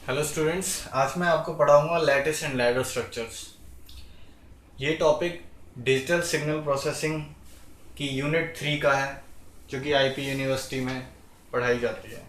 Hello students, आज मैं आपको पढ़ाऊंगा लैटिस एंड लैडर स्ट्रक्चर्स। ये टॉपिक डिजिटल सिग्नल प्रोसेसिंग की यूनिट 3 का है, जो कि आईपी यूनिवर्सिटी में पढ़ाई जाती है।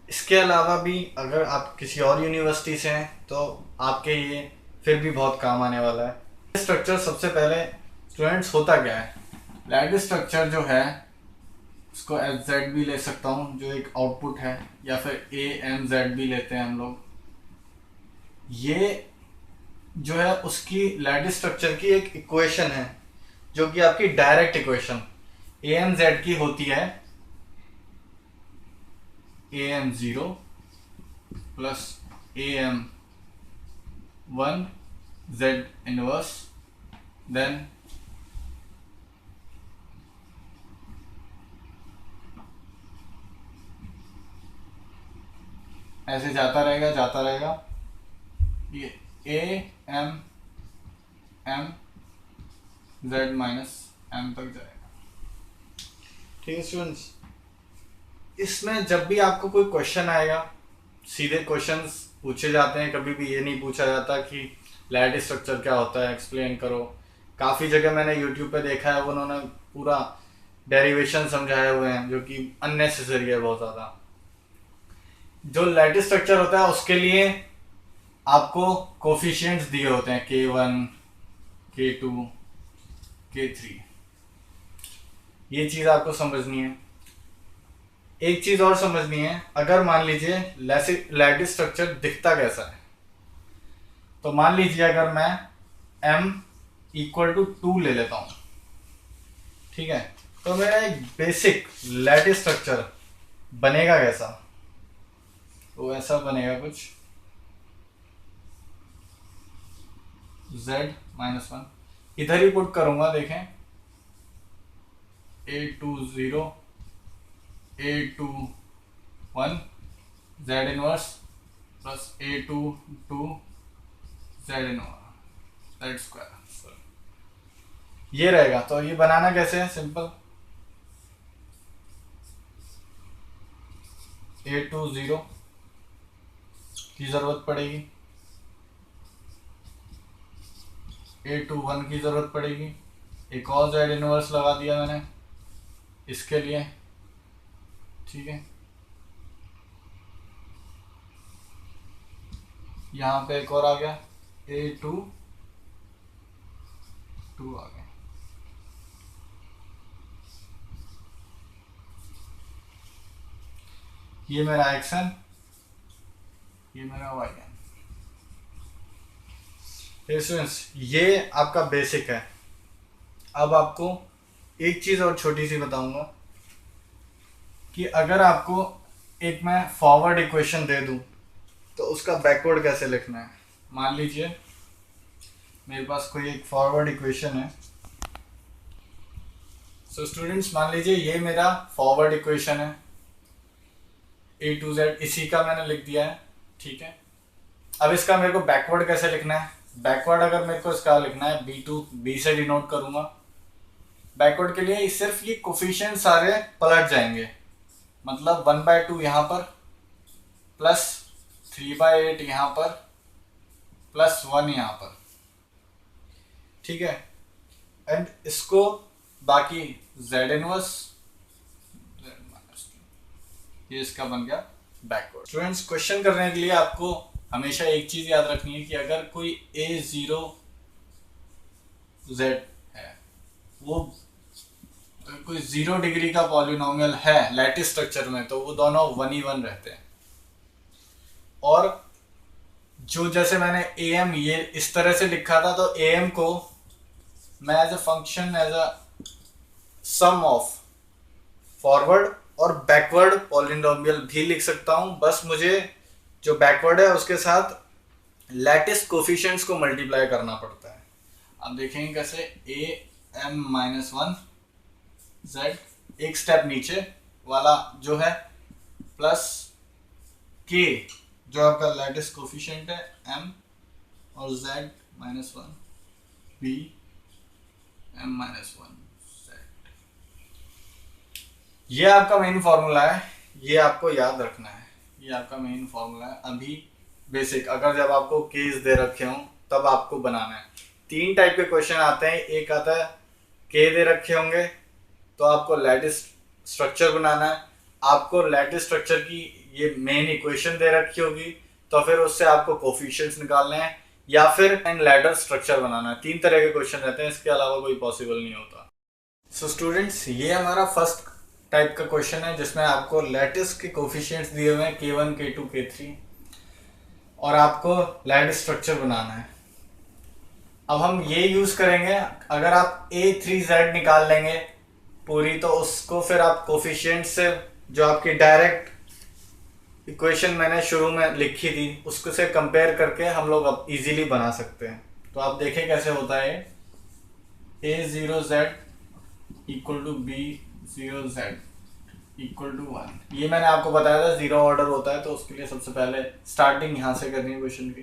इसके अलावा भी अगर आप किसी और यूनिवर्सिटी से हैं तो आपके ये फिर भी बहुत काम आने वाला है। स्ट्रक्चर सबसे पहले स्टूडेंट्स होता क्या है? लैटिस स्ट्रक्चर जो है उसको एफ जेड भी ले सकता हूँ, जो एक आउटपुट है, या फिर ए एम जेड भी लेते हैं हम लोग। ये जो है उसकी लैटिस स्ट्रक्चर की एक इक्वेशन है, जो कि आपकी direct equation A M Z की होती है A M zero plus A M one Z inverse, then ऐसे जाता रहेगा ये A M M Z minus M तक जाएगा। ठीक है स्टूडेंट्स, इसमें जब भी आपको कोई क्वेश्चन आएगा, सीधे क्वेश्चंस पूछे जाते हैं, कभी भी ये नहीं पूछा जाता कि लैटिस स्ट्रक्चर क्या होता है, एक्सप्लेन करो। काफ़ी जगह मैंने यूट्यूब पे देखा है, उन्होंने पूरा डेरिवेशन समझाए हुए हैं, जो कि अननेसेसरी है बहुत ज़्यादा। जो लैटिस स्ट्रक्चर होता है उसके लिए आपको कोफिशिएंट्स दिए होते हैं K1, K2, K3। ये चीज़ आपको समझनी है। एक चीज़ और समझनी है, अगर मान लीजिए लैटिस स्ट्रक्चर दिखता कैसा है, तो मान लीजिए अगर मैं m इक्वल टू 2 ले लेता हूँ, ठीक है, तो मेरा एक बेसिक लैटिस स्ट्रक्चर बनेगा कैसा? तो ऐसा बनेगा कुछ z माइनस वन, इधर ही पुट करूंगा, देखें A20 A21 z inverse plus A22 z inverse z square, ये रहेगा। तो ये बनाना कैसे है? सिंपल, A20 की जरूरत पड़ेगी, A21 की जरूरत पड़ेगी, एक और z इनवर्स लगा दिया मैंने इसके लिए, ठीक है। यहाँ पे एक और आ गया, A22 आ गया। ये मेरा xn, ये मेरा yn। स्टूडेंट्स, ये आपका बेसिक है। अब आपको एक चीज़ और छोटी सी बताऊंगा कि अगर आपको एक मैं फॉरवर्ड इक्वेशन दे दूं तो उसका बैकवर्ड कैसे लिखना है। मान लीजिए मेरे पास कोई एक फॉरवर्ड इक्वेशन है। सो स्टूडेंट्स, मान लीजिए ये मेरा फॉरवर्ड इक्वेशन है, A to Z इसी का मैंने लिख दिया है, ठीक है। अब इसका मेरे को बैकवर्ड कैसे लिखना है? बैकवर्ड अगर मेरे को इसका लिखना है B से डिनोट करूंगा। बैकवर्ड के लिए सिर्फ ये कोफिशिएंट सारे पलट जाएंगे, मतलब 1/2 यहाँ पर, प्लस 3/8 यहाँ पर, प्लस 1 यहाँ पर, ठीक है। एंड इसको बाकी z इनवर्स, ये इसका बन गया बैकवर्ड। स्टूडेंट्स, क्वेश्चन करने के लिए आपको हमेशा एक चीज याद रखनी है कि अगर कोई A0z है, वो कोई 0 डिग्री का पॉलिनोमियल है लैटिस स्ट्रक्चर में, तो वो दोनों 1 ही 1 रहते हैं। और जो जैसे मैंने am ये इस तरह से लिखा था, तो am को मैं as a function, as a sum of forward और बैकवर्ड पॉलिनोमियल भी लिख सकता हूं। बस मुझे जो बैकवर्ड है उसके साथ लैटिस कोफिशिएंट्स को मल्टीप्लाई करना पड़ता है। अब देखेंगे कैसे। am-1 z, एक स्टेप नीचे वाला जो है, प्लस k जो आपका लैटिस कोफिशिएंट है m, और z-1 b m-1। ये आपका मेन फॉर्मूला है, ये आपको याद रखना है। ये आपका मेन फॉर्मूला है अभी बेसिक। अगर जब आपको केस दे रखे हों तब आपको बनाना है। 3 टाइप के क्वेश्चन आते हैं। एक आता है के दे रखे होंगे तो आपको लैटिस स्ट्रक्चर बनाना है। आपको लैटिस स्ट्रक्चर की ये मेन इक्वेशन दे रखी होगी तो फिर उससे आपको कोफिशिएंट्स निकालने हैं या फिर लैडर स्ट्रक्चर बनाना है। 3 तरह के क्वेश्चन रहते हैं, इसके अलावा कोई पॉसिबल नहीं होता। सो स्टूडेंट्स, ये हमारा फर्स्ट टाइप का क्वेश्चन है जिसमें आपको लैटिस के कोफिशिएंट्स दिए हुए हैं K1, K2, K3 और आपको लैटिस स्ट्रक्चर बनाना है। अब हम ये यूज करेंगे, अगर आप A3Z निकाल लेंगे पूरी तो उसको फिर आप कोफिशिएंट से जो आपकी डायरेक्ट इक्वेशन मैंने शुरू में लिखी थी उसको से कंपेयर करके हम लोग अब इजीली बना सकते हैं। तो आप देखें कैसे होता है। A0Z equal to B0Z equal to 1। ये मैंने आपको बताया था 0 ऑर्डर होता है तो उसके लिए सबसे पहले स्टार्टिंग यहाँ से करनी है क्वेश्चन की।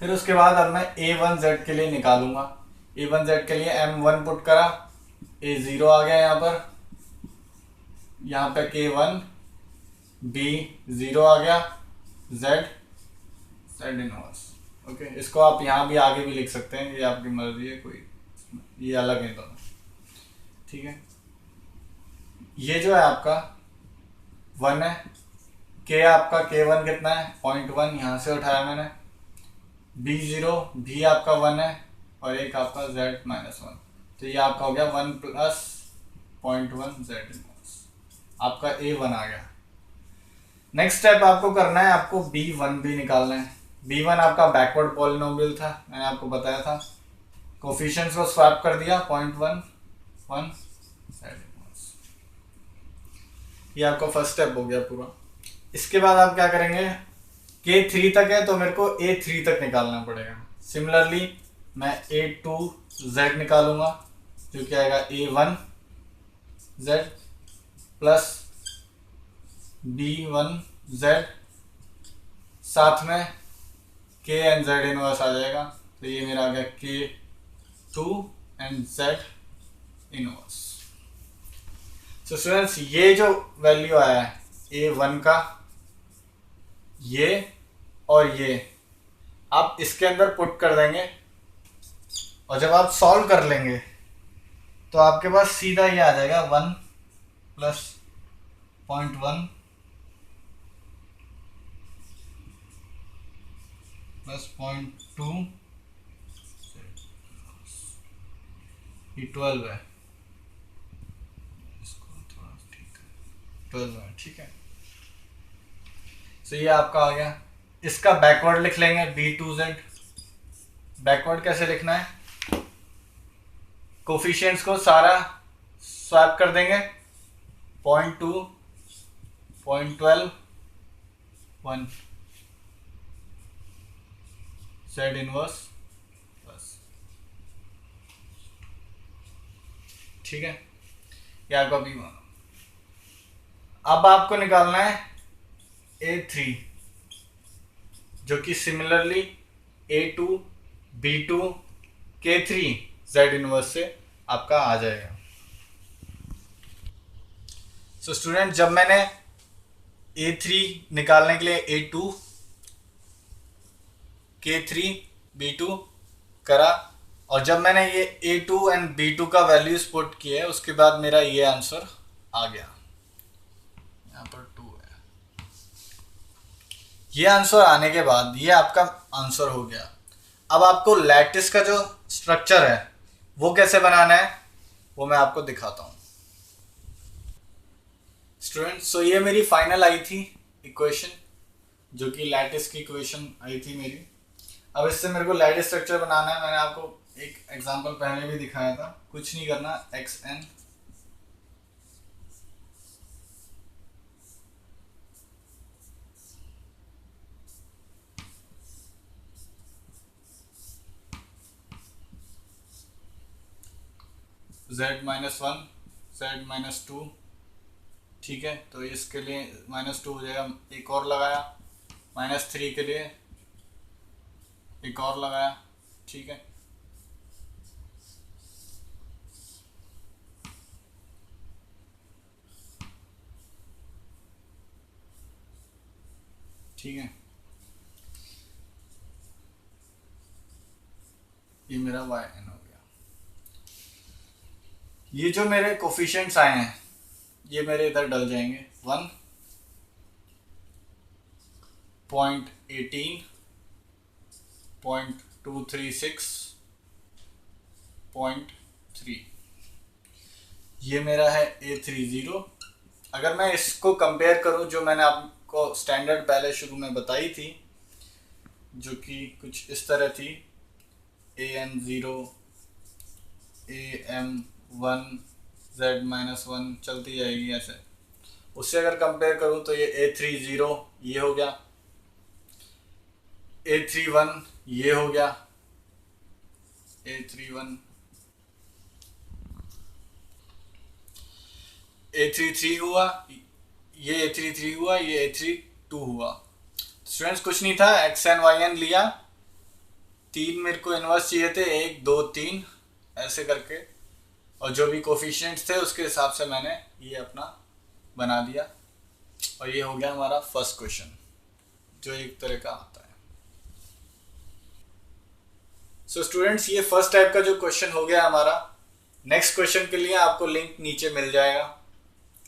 फिर उसके बाद अब मैं A1Z के लिए निकालूंगा। A1Z के लिए M1 पुट करा, A0 आ गया यहाँ पे K1, B0 आ गया, Z इनवर्स। ओके, इसको आप यहाँ भी आगे भी लिख सकते हैं, ये आपकी मर्जी है, कोई ये अलग है दोनों। ठीक है, ये जो है आपका 1 है, K आपका K1 कितना है 0.1, यहाँ से उठाया मैंने। B0 भी आपका 1 है और एक आपका Z-1, तो ये आपका हो गया 1 प्लस 0.1 Z इनवर्स। आपका A1 आ गया। नेक्स्ट स्टेप आपको करना है, आपको B1 भी निकालना है। B1 आपका बैकवर्ड पॉलिनोमियल था, मैंने आपको बताया था। कोफिशिएंट्स को स्वैप कर दिया 0.1 1 Z इनवर्स। ये आपका फर्स्ट स्टेप हो गया पूरा। इसके बाद आप क्या करेंगे, K3 तक है तो मेरे को A3 तक निकालना पड़ेगा। सिमिलरली मैं A2Z निकालूंगा जो कि आएगा A1Z प्लस B1Z, साथ में K एंड Z इनवर्स आ जाएगा, तो ये मेरा आ गया K2 एंड Z इनवर्स। तो स्टूडेंट्स, ये जो वैल्यू आया है A1 का, ये और ये आप इसके अंदर पुट कर देंगे और जब आप सॉल्व कर लेंगे तो आपके पास सीधा ये आ जाएगा 1 प्लस 0.1 प्लस 0.2, ये 12 है, इसको थोड़ा ठीक है 12 है। ठीक है, तो ये आपका आ गया। इसका बैकवर्ड लिख लेंगे B2Z। बैकवर्ड कैसे लिखना है, कोफिशिएंट्स को सारा स्वैप कर देंगे 0.2 0.12 1 Z इनवर्स बस। ठीक है, ये आपका B1। अब आपको निकालना है A3 जो कि similarly A2 B2 K3 Z inverse से आपका आ जाएगा। सो स्टूडेंट, जब मैंने A3 निकालने के लिए A2 K3 B2 करा और जब मैंने ये A2 एंड B2 का वैल्यूज पुट किया उसके बाद मेरा ये आंसर आ गया। यहाँ पर 2 है। ये आंसर आने के बाद ये आपका आंसर हो गया। अब आपको लैटिस का जो स्ट्रक्चर है वो कैसे बनाना है वो मैं आपको दिखाता हूँ। स्टूडेंट्स, सो ये मेरी फाइनल आई थी इक्वेशन जो कि लैटिस की इक्वेशन आई थी मेरी। अब इससे मेरे को लैटिस स्ट्रक्चर बनाना है। मैंने आपको एक एग्जांपल पहले भी दिखाया था, कुछ नहीं करना, xn Z-1 Z-2। ठीक है, तो इसके लिए -2 हो जाएगा, एक और लगाया, -3 के लिए एक और लगाया। ठीक है, ठीक है, ये मेरा वाई एन हो गया। ये जो मेरे कोफिशिएंट्स आए हैं ये मेरे इधर डल जाएंगे। 1.18, 0.236, 0.3, ये मेरा है A30। अगर मैं इसको कंपेयर करूं जो मैंने आपको स्टैंडर्ड पहले शुरू में बताई थी, जो कि कुछ इस तरह थी, AN0, AM1, Z-1 चलती जाएगी ऐसे, उससे अगर कंपेयर करूं तो ये A30 ये हो गया, A31 ये हो गया, A31, A33 हुआ, ये A33 हुआ, ये A32 हुआ। स्टूडेंट्स कुछ नहीं था, एक्स एन वाई एन लिया, 3 मेरे को इनवर्स चाहिए थे, 1 2 3 ऐसे करके, और जो भी कोफिशिएंट्स थे उसके हिसाब से मैंने ये अपना बना दिया, और ये हो गया हमारा फर्स्ट क्वेश्चन जो एक तरह का आता है। सो स्टूडेंट्स ये फर्स्ट टाइप का जो क्वेश्चन हो गया हमारा। नेक्स्ट क्वेश्चन के लिए आपको लिंक नीचे मिल जाएगा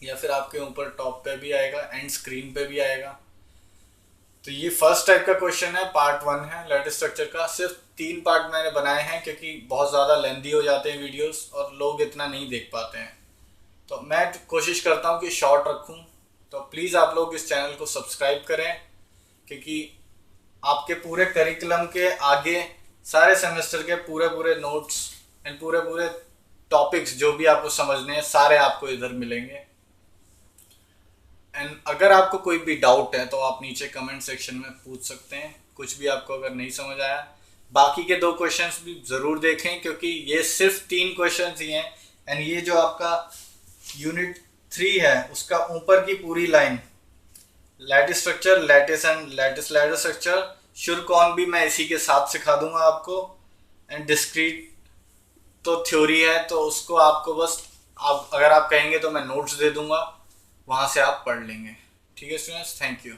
या फिर आपके ऊपर टॉप पे भी आएगा, एंड स्क्रीन पे भी आएगा। तो ये फर्स्ट टाइप का क्वेश्चन है, पार्ट 1 है लैटिस स्ट्रक्चर का। सिर्फ 3 पार्ट मैंने बनाए हैं क्योंकि बहुत ज़्यादा लेंदी हो जाते हैं वीडियोस और लोग इतना नहीं देख पाते हैं, तो मैं कोशिश करता हूँ कि शॉर्ट रखूँ। तो प्लीज़ आप लोग इस चैनल को सब्सक्राइब करें, क्योंकि आपके पूरे करिकुलम के आगे सारे सेमेस्टर के पूरे नोट्स एंड पूरे टॉपिक्स जो भी आपको समझने हैं सारे आपको इधर मिलेंगे। एंड अगर आपको कोई भी डाउट है तो आप नीचे कमेंट सेक्शन में पूछ सकते हैं, कुछ भी आपको अगर नहीं समझ आया। बाकी के 2 क्वेश्चंस भी ज़रूर देखें क्योंकि ये सिर्फ 3 क्वेश्चंस ही हैं, एंड ये जो आपका यूनिट 3 है उसका ऊपर की पूरी line lattice structure, lattice and lattice ladder structure, शुरकॉन भी मैं इसी के साथ सिखा दूंगा आपको, एंड डिस्क्रीट तो थ्योरी है, तो उसको आपको बस आप अगर आप कहेंगे तो मैं नोट्स दे दूंगा, वहाँ से आप पढ़ लेंगे। ठीक है स्टूडेंट्स, थैंक यू।